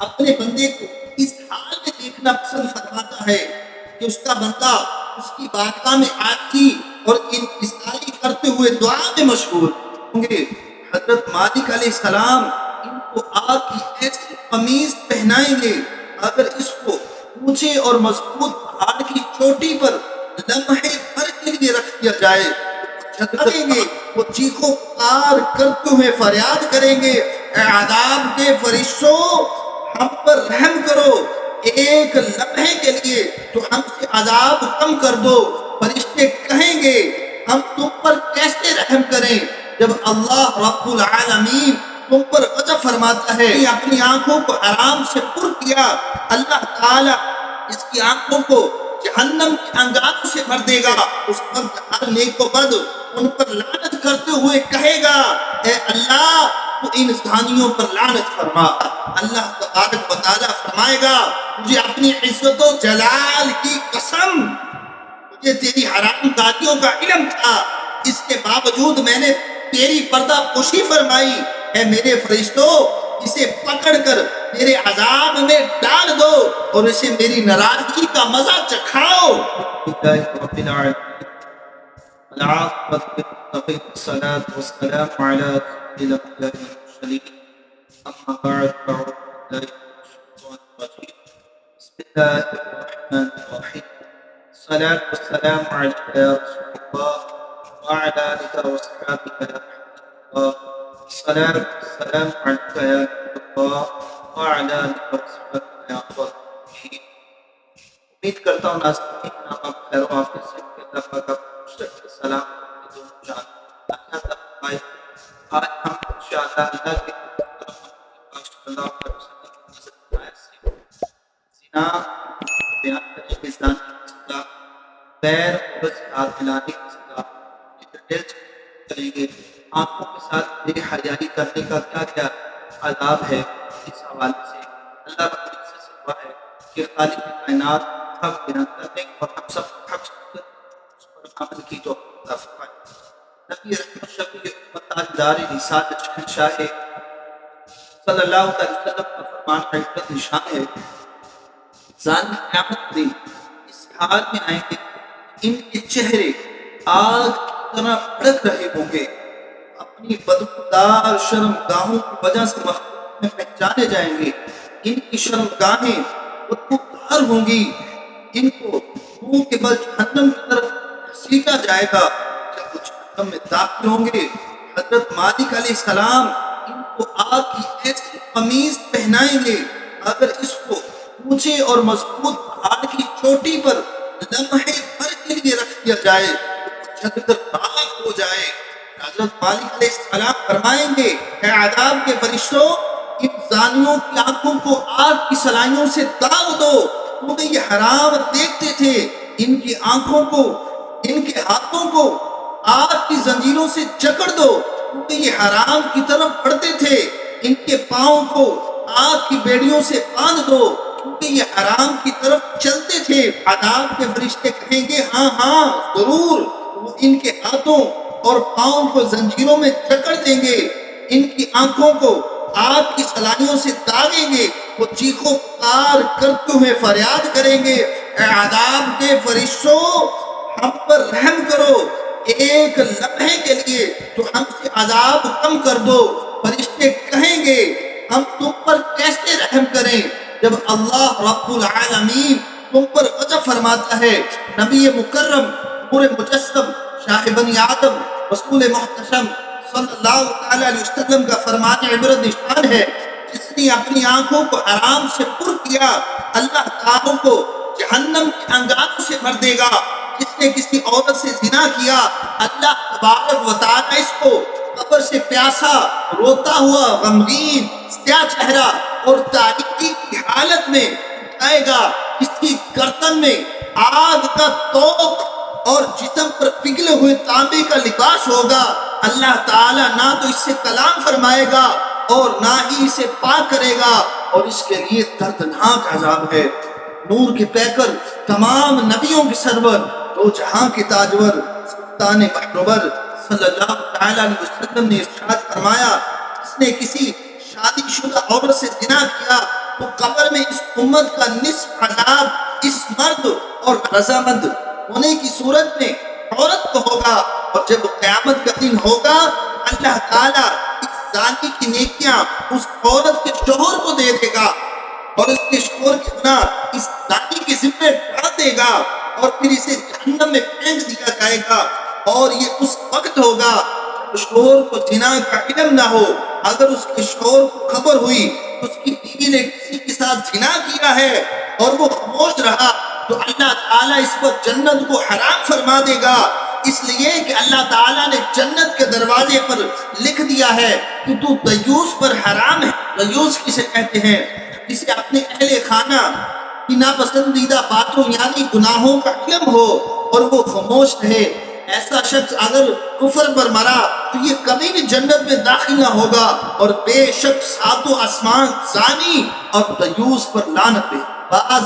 اپنے بندے کو اس حال میں دیکھنا پسند فرماتا ہے کہ اس کا بندہ اس کی بارگاہ میں عاجزی اور انکساری کرتے ہوئے دعا میں مشغول ہوں گے۔ حضرت مالک علیہ السلام ان کو آگ کی ایسی قمیض پہنائیں گے، اگر اس کو اونچے اور مضبوط پہاڑ کی چوٹی پر لمحے بھر کے لیے رکھ دیا جائے تو جھٹکیں گے، وہ چیخو پکار کرتے ہوئے فریاد کریں گے، اے عذاب کے فرشتوں ہم پر رحم کرو، ایک لمحے کے لیے تو ہم سے عذاب کم کر دو۔ فرشتے کہیں گے ہم تم پر کیسے رحم کریں جب اللہ رب العالمین تم پر غضب فرماتا ہے۔ اپنی آنکھوں کو حرام سے پر کیا، اللہ تعالی اس کی آنکھوں کو جہنم کے انگاروں سے بھر دے گا۔ اس وقت ہر نیک و بد ان پر لعنت کرتے ہوئے کہے گا، اے اللہ تو انسانیوں پر لعنت فرما۔ اللہ تبارک و تعالیٰ فرمائے گا، مجھے اپنی عزت و جلال کی قسم، مجھے تیری حرام دادیوں کا علم تھا، اس کے باوجود میں نے تیری پردہ پوشی فرمائی۔ اے میرے فرشتوں اسے پکڑ کر میرے عذاب میں ڈال دو اور اسے میری ناراضگی کا مزہ چکھاؤ۔ العاقبۃ للمتقین والصلاة والسلام علی سید الانبیاء والمرسلین اما بعد فاعوذ باللہ من الشیطان الرجیم بسم اللہ الرحمن الرحیم الصلاة والسلام علیک یا رسول اللہ وعلی آلک واصحابک یا حبیب اللہ الصلاة والسلام علیک یا نبی اللہ وعلی آلک واصحابک یا افضل المرسلین۔ امید کرتا ہوں ناظرین آپ خیر و عافیت سے اللہ پاک السلام علیکم۔ آج ہم انشاءاللہ اللہ کے صلی اللہ علیہ وسلم سے زنا بیان کرنے کے زانی کی سزا، غیر عورت سے ہاتھ ملانے کی سزا ڈیٹیل کریں گے۔ آنکھوں کے ساتھ بے حیائی کرنے کا کیا کیا عذاب ہے، اس حوالے سے اللہ رب العزت سے دعا ہے کہ خالق کائنات حق بیان کرنے اور ہم سب حق اس پر عمل کی توفیق عطا فرمائے۔ نبی رحمت شفیع امت تاجدار رسالت شہنشاہ صلی اللہ علیہ وسلم کا فرمان حقیقت نشان ہے، زانی قیامت دن اس حال میں آئیں گے، ان کے چہرے آگ کی طرح بھڑک رہے ہوں گے، اپنی بدبودار شرمگاہوں کی وجہ سے مخلوق میں پہچانے جائیں گے، ان کی شرمگاہیں بدبودار ہوں گی، ان کو منہ کے بل جہنم کی طرف گھسیٹا جائے گا۔ جب وہ جہنم میں داخل ہوں گے، حضرت مالک علیہ السلام ان کو آگ کی ایسی قمیض پہنائیں گے، اگر اس کو اونچے اور مضبوط پہاڑ کی چوٹی پر لمحے بھر کے لیے رکھ دیا جائے تو جھک کر راکھ ہو جائے۔ حضرت مالک علیہ السلام فرمائیں گے، اے عذاب کے فرشتوں ان زانیوں کی آنکھوں کو آگ کی سلائیوں سے داغ دو، کیونکہ یہ حرام دیکھتے تھے، ان کی آنکھوں کو، ان کے ہاتھوں کو آگ کی زنجیروں سے جکڑ دو کیونکہ یہ حرام کی طرف بڑھتے تھے، ان کے پاؤں کو آگ کی بیڑیوں سے باندھ دو کیونکہ یہ حرام کی طرف چلتے تھے۔ عذاب کے فرشتے کہیں گے ہاں ہاں ضرور، وہ ان کے ہاتھوں اور پاؤں کو زنجیروں میں جکڑ دیں گے، ان کی آنکھوں کو آگ کی سلائیوں سے داغیں گے، وہ چیخو پکار کرتے ہوئے فریاد کریں گے، اے عذاب کے فرشتوں ہم پر رحم کرو، ایک لمحے کے لیے تو ہم سے عذاب کم کر دو۔ فرشتے کہیں گے ہم تم پر کیسے رحم کریں جب اللہ رب العالمین تم پر غضب فرماتا ہے۔ نبی مکرم نور مجسم شاہ بنی آدم رسول محتشم صلی اللہ تعالی علیہ وسلم کا فرمان عبرت نشان ہے، جس نے اپنی آنکھوں کو حرام سے پر کیا اللہ تعالیٰ کو جہنم کے انگاروں سے بھر دے گا۔ جس نے کسی عورت سے زنا کیا اللہ تبارک و تعالیٰ اس کو قبر سے پیاسا، روتا ہوا، غمگین، سیاہ چہرہ اور تاریکی کی حالت میں اٹھائے گا۔ اس کی گردن میں آگ کا توق اور جسم پر پگھلے ہوئے تانبے کا لباس ہوگا۔ اللہ تعالیٰ نہ تو اس سے کلام فرمائے گا اور نہ ہی اسے پاک کرے گا، اور اس کے لیے دردناک عذاب ہے۔ نور کے پیکر، تمام نبیوں کے سرور، دو جہاں کے تاجور، سلطان بحربر صلی اللہ تعالیٰ علیہ وسلم نے ارشاد فرمایا، جس نے کسی شادی شدہ عورت سے زنا کیا تو قبر میں اس امت کا نصف عذاب اس مرد اور رضامند ہونے کی صورت میں عورت کو ہوگا، اور جب قیامت کا دن ہوگا اللہ تعالیٰ اس زانی کی نیکیاں اس عورت کے شوہر کو دے دے گا اور اس کے شوہر کے گناہ اس زانی کے ذمہ ڈال دے گا، اور پھر اسے جہنم میں پھینک دیا جائے گا۔ اور یہ اس وقت ہوگا جب شوہر کو زنا کا علم نہ ہو۔ اگر اس کے شوہر کو خبر ہوئی تو اس کی بیوی نے کسی کے ساتھ زنا کیا ہے اور وہ خاموش رہا تو اللہ تعالیٰ اس پر جنت کو حرام فرما دے گا، اس لیے کہ اللہ تعالیٰ نے جنت کے دروازے پر لکھ دیا ہے کہ تو دیوس پر حرام ہے۔ دیوس کسے کہتے ہیں؟ جسے اپنے اہل خانہ کی ناپسندیدہ باتوں یعنی گناہوں کا علم ہو اور وہ خاموش رہے۔ ایسا شخص اگر کفر پر مرا تو یہ کبھی بھی جنت میں داخل نہ ہوگا، اور بے شک ساتوں آسمان زانی اور دیوس پر لعنت ہے۔ بعض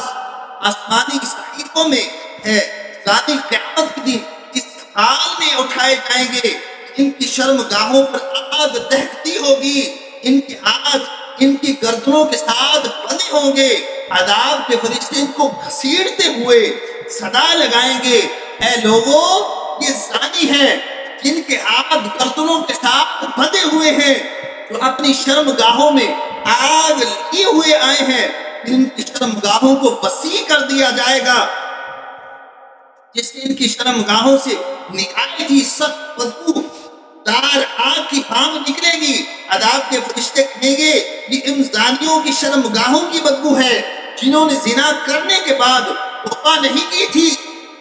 آسمانی صحیفوں میں ہے زانی قیامت کے دن اس حال میں اٹھائے جائیں گے، ان کی شرمگاہوں پر آگ دہکتی ہوگی، ان کے ہاتھ ان کی گردنوں کے ساتھ بندھے ہوں گے، عذاب کے فرشتے ان کو گھسیٹتے ہوئے صدا لگائیں گے، اے لوگوں یہ زانی ہیں جن کے ہاتھ گردنوں کے ساتھ بندھے ہوئے ہیں، جو اپنی شرمگاہوں میں آگ لیے ہوئے آئے ہیں، ان کی شرمگاہوں کو وسیع کر دیا جائے گا، جس نے ان کی شرمگاہوں سے نکالی تھی سخت بدبو دار آگ کی بھاپ نکلے گی۔ عذاب کے فرشتے کہیں گے یہ ان زانیوں کی شرمگاہوں کی بدبو ہے جنہوں نے زنا کرنے کے بعد توبہ نہیں کی تھی،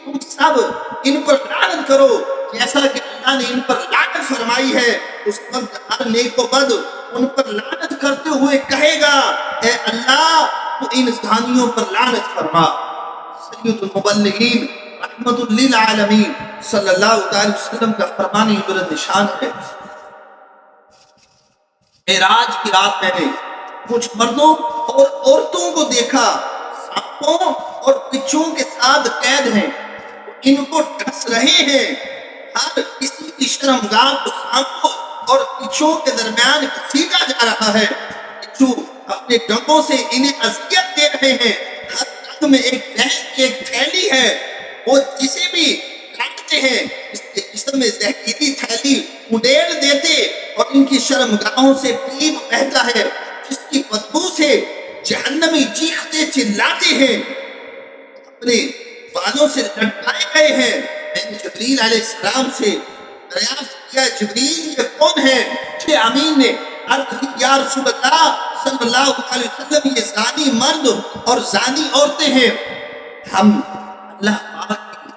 تم سب ان پر لعنت کرو جیسا کہ اللہ نے ان پر لعنت فرمائی ہے۔ اس وقت ہر نیک و بد ان پر لعنت کرتے ہوئے کہے گا اے اللہ تو ان زانیوں پر لعنت فرما۔ سید المبلغین رحمت للعالمین صلی اللہ علیہ وسلم کا فرمان عبرت نشان ہے۔ معراج کی رات میں نے کچھ مردوں اور عورتوں کو دیکھا، سانپوں اور بچھوؤں کے ساتھ قید ہیں، ان کو ڈس رہے ہیں، ہر کسی کی شرمگاہ کو سانپوں اور بچھوؤں کے درمیان گھسیٹا جا رہا ہے، بچھو اپنے ڈنگوں سے انہیں اذیت دے رہے ہیں، ہر ڈنگ میں ایک زہر کی ایک تھیلی ہے، وہ جسے بھی کاٹتے ہیں اس کے جسم میں زہریلی تھیلی اڈیل دیتے، اور ان کی شرمگاہوں سے پیپ بہتا ہے جس کی بدبو سے جہنمی چیختے چلاتے ہیں، اپنے بالوں سے لٹکائے گئے ہیں۔ میں نے جبریل علیہ السلام سے دریافت کیا جبریل یہ کون ہے؟ کہ امین نے عرض کی یا رسول اللہ صلی اللہ علیہ وسلم یہ زانی مرد اور زانی عورتیں ہیں، ہم اللہ پاک کی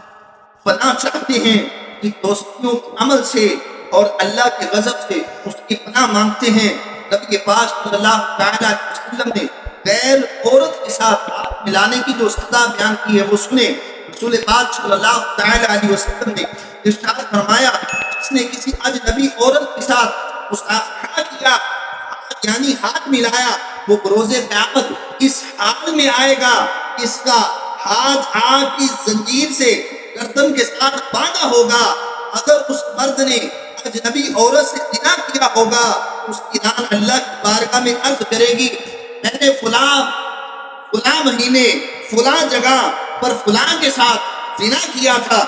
پناہ چاہتے ہیں کہ دوستیوں کے عمل سے اور اللہ کے غضب سے اس کی پناہ مانگتے ہیں۔ نبی پاک صلی اللہ علیہ وسلم نے غیر عورت کے ساتھ ہاتھ ملانے کی جو سزا بیان کی ہے وہ سنیں۔ رسول پاک صلی اللہ علیہ وسلم نے ارشاد فرمایا جس نے کسی اجنبی عورت کے ساتھ مصافحہ کیا یعنی ہاتھ ملایا وہ بروز قیامت اس حال میں آئے گا، اس کا ہاتھ آگ کی زنجیر سے گردن کے ساتھ باندھا ہوگا۔ اگر اس مرد نے اجنبی عورت سے زنا کیا ہوگا اس کی ران اللہ کی بارگاہ میں عرض کرے گی میں نے فلاں مہینے فلاں جگہ پر فلاں کے ساتھ زنا کیا تھا،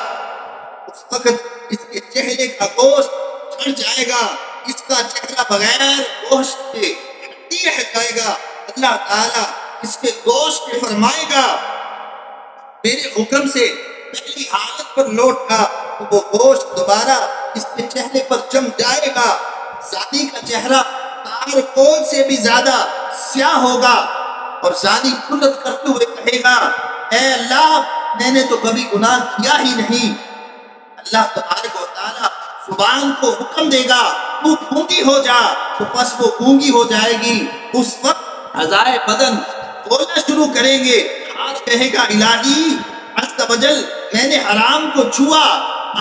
اس وقت اس کے چہرے کا گوشت جھڑ جائے گا، اس کا چہرہ بغیر گوشت کے ہڈی رہ جائے گا۔ اللہ تعالیٰ اس کے گوشت کے فرمائے گا میرے حکم سے پہلی حالت پر لوٹ گا تو وہ گوشت دوبارہ اس کے چہرے پر جم جائے گا، زانی کا چہرہ تار کول سے بھی زیادہ سیاہ ہوگا، اور زانی جرأت کرتے ہوئے کہے گا اے اللہ میں نے تو کبھی گناہ کیا ہی نہیں۔ اللہ تبارک و تعالیٰ زبان کو حکم دے گا تو گونگی ہو جا، تو پس وہ گونگی ہو جائے گی۔ اس وقت اعضائے بدن بولنا شروع کریں گے، ہاتھ کہے گا الہی عز و جل میں نے حرام کو چھوا،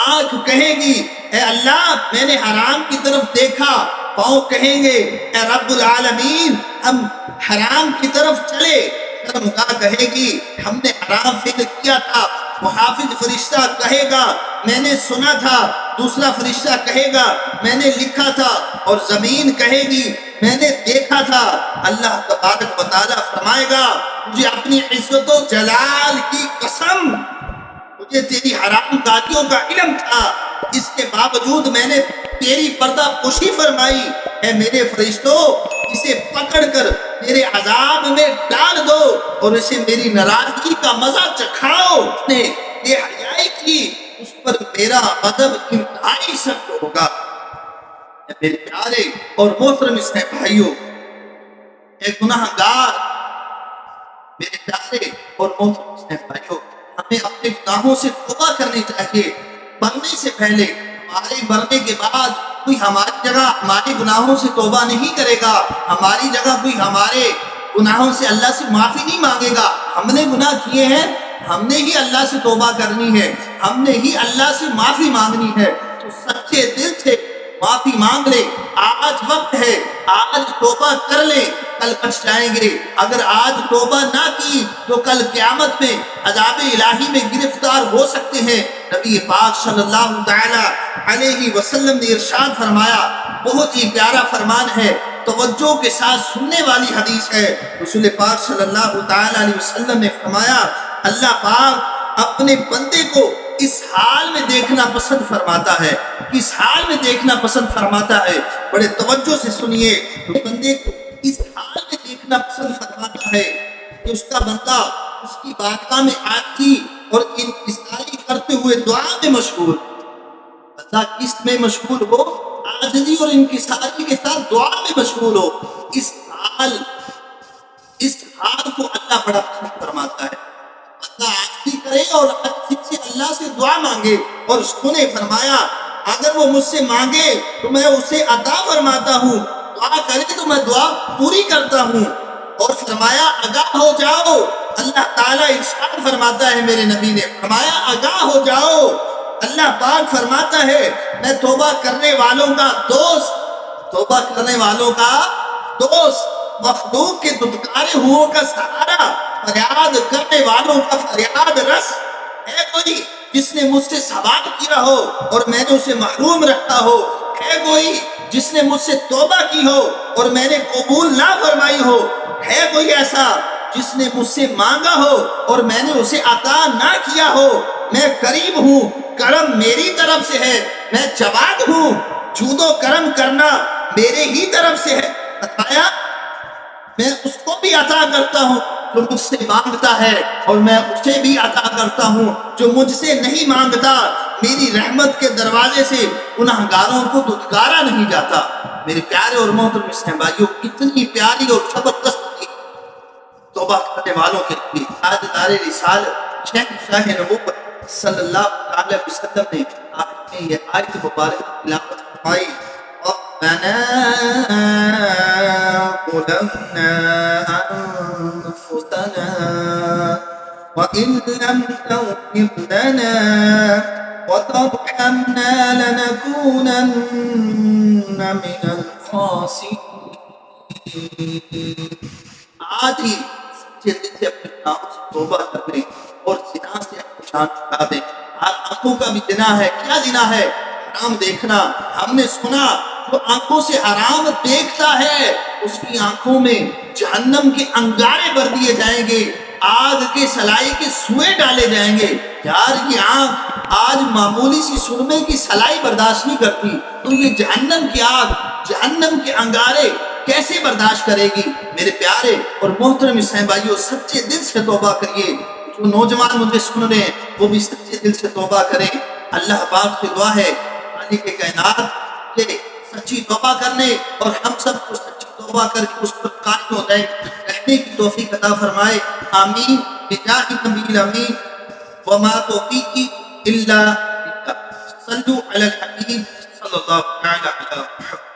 آنکھ کہے گی اے اللہ میں نے حرام کی طرف دیکھا، پاؤں کہیں گے اے رب العالمین ہم حرام کی طرف چلے، شرمگاہ کہے گی ہم نے حرام فعل کیا تھا، محافظ فرشتہ کہے گا میں نے سنا تھا، دوسرا فرشتہ کہے گا میں نے لکھا تھا، اور زمین کہے گی میں نے دیکھا تھا۔ اللہ تبارک و تعالیٰ فرمائے گا مجھے اپنی عزت و جلال کی قسم، مجھے تیری حرام کاریوں کا علم تھا، اس کے باوجود میں نے تیری پردہ پوشی فرمائی۔ اے میرے فرشتوں، اسے پکڑ کر میرے عذاب میں ڈال دو اور اسے میری ناراضگی کا مزہ چکھاؤ۔ اس نے بے حیائی کی، اس پر میرا غضب انتہائی سخت ہوگا۔ اے میرے پیارے اور محترم اسلام بھائیوں، اے گناہ گار میرے پیارے اور محترم اسلام بھائیوں، ہمیں اپنے گناہوں سے توبہ کرنی چاہیے۔ مرنے سے پہلے، ہمارے مرنے کے بعد کوئی ہماری جگہ ہمارے گناہوں سے توبہ نہیں کرے گا، ہماری جگہ کوئی ہمارے گناہوں سے اللہ سے معافی نہیں مانگے گا۔ ہم نے گناہ کیے ہیں، ہم نے ہی اللہ سے توبہ کرنی ہے، ہم نے ہی اللہ سے معافی مانگنی ہے۔ تو سچے دل سے معافی مانگ لے، آج وقت ہے، آج توبہ کر لیں، کل بچ جائیں گے۔ اگر آج توبہ نہ کی تو کل قیامت میں عذاب الہی میں گرفتار ہو سکتے ہیں۔ نبی پاک صلی اللہ تعالی علیہ وسلم نے ارشاد فرمایا، بہت ہی پیارا فرمان ہے، توجہ کے ساتھ سننے والی حدیث ہے۔ رسول پاک صلی اللہ تعالی علیہ وسلم نے فرمایا، اللہ پاک اپنے بندے کو اس حال میں دیکھنا پسند فرماتا ہے، کس حال میں دیکھنا پسند فرماتا ہے؟ بڑے توجہ سے سنیے، بندے کو اس حال میں دیکھنا پسند فرماتا ہے کہ اس کا بندہ اس کی بارگاہ میں عاجزی اور انکساری کرتے ہوئے دعا میں مشغول۔ بندہ کس میں مشغول ہو؟ عاجزی اور انکساری کے ساتھ دعا میں مشغول ہو۔ اس حال کو اللہ بڑا پسند فرماتا ہے۔ بندہ عاجزی کرے اور عاجزی سے اللہ سے دعا مانگے، اور اس کو نے فرمایا اگر وہ مجھ سے مانگے تو میں اسے عطا فرماتا ہوں، دعا کرے تو میں دعا پوری کرتا ہوں۔ اور فرمایا آگاہ ہو جاؤ، اللہ تعالیٰ ارشاد فرماتا ہے، میرے نبی نے فرمایا آگاہ ہو جاؤ، اللہ پاک فرماتا ہے میں توبہ کرنے والوں کا دوست، توبہ کرنے والوں کا دوست، مخلوق کے دھتکارے ہوں کا سہارا، فریاد کرنے والوں کا فریاد رس ہے کوئی جس نے مجھ سے سوال کیا ہو اور میں نے اسے محروم رکھا ہو، ہے کوئی جس نے مجھ سے توبہ کی ہو اور میں نے قبول نہ فرمائی ہو، ہے کوئی ایسا جس نے مجھ سے مانگا ہو اور میں نے اسے عطا نہ کیا ہو۔ میں قریب ہوں، کرم میری طرف سے ہے، میں جواد ہوں، جود و کرم کرنا میرے ہی طرف سے ہے۔ بتایا میں اس کو بھی عطا کرتا ہوں جو مجھ سے مانگتا ہے، اور میں اسے بھی عطا کرتا ہوں جو مجھ سے نہیں مانگتا۔ میری رحمت کے دروازے سے گناہگاروں کو دھتکارا نہیں جاتا۔ میرے پیارے اور محترم اسلام بھائیوں، کتنی پیاری اور زبردست توبہ کرنے والوں کے لیے تاجدار رسالت شہنشاہ نبوت صلی اللہ علیہ وسلم نے آخر میں یہ آیت مبارکہ تلاوت فرمائی، ربنا ظلمنا انفسنا وان لم تغفر لنا وترحمنا لنكونن من الخاسرين۔ آج ہی سچے دل سے اپنے گناہوں سے توبہ کر لیں اور زنا سے اپنی جان چھڑا دیں۔ آنکھوں کا بھی زنا ہے، کیا زنا ہے؟ حرام دیکھنا۔ ہم نے سنا جو آنکھوں سے حرام دیکھتا ہے اس کی آنکھوں میں جہنم کے انگارے بھر دیے جائیں گے، آگ کے سلائی کے سوئے ڈالے جائیں گے۔ یار یہ آنکھ آج معمولی سی سرمے کی سلائی برداشت نہیں کرتی، تو یہ جہنم کی آگ، جہنم کے انگارے کیسے برداشت کرے گی؟ میرے پیارے اور محترم اسلام بھائیوں، سچے دل سے توبہ کریے۔ جو نوجوان مجھے سن رہے ہیں وہ بھی سچے دل سے توبہ کریں۔ اللہ پاک سے دعا ہے خالق کائنات کہ سچی توبہ کرنے اور ہم سب کو سچی توبہ کر کے اس پر قائم ہو جائیں، رہنے کی توفیق عطا فرمائے۔ آمین بجاہ نبی الامین وما توفیقی الا باللہ۔ صلو علی الحبیب صلی اللہ علیہ وسلم۔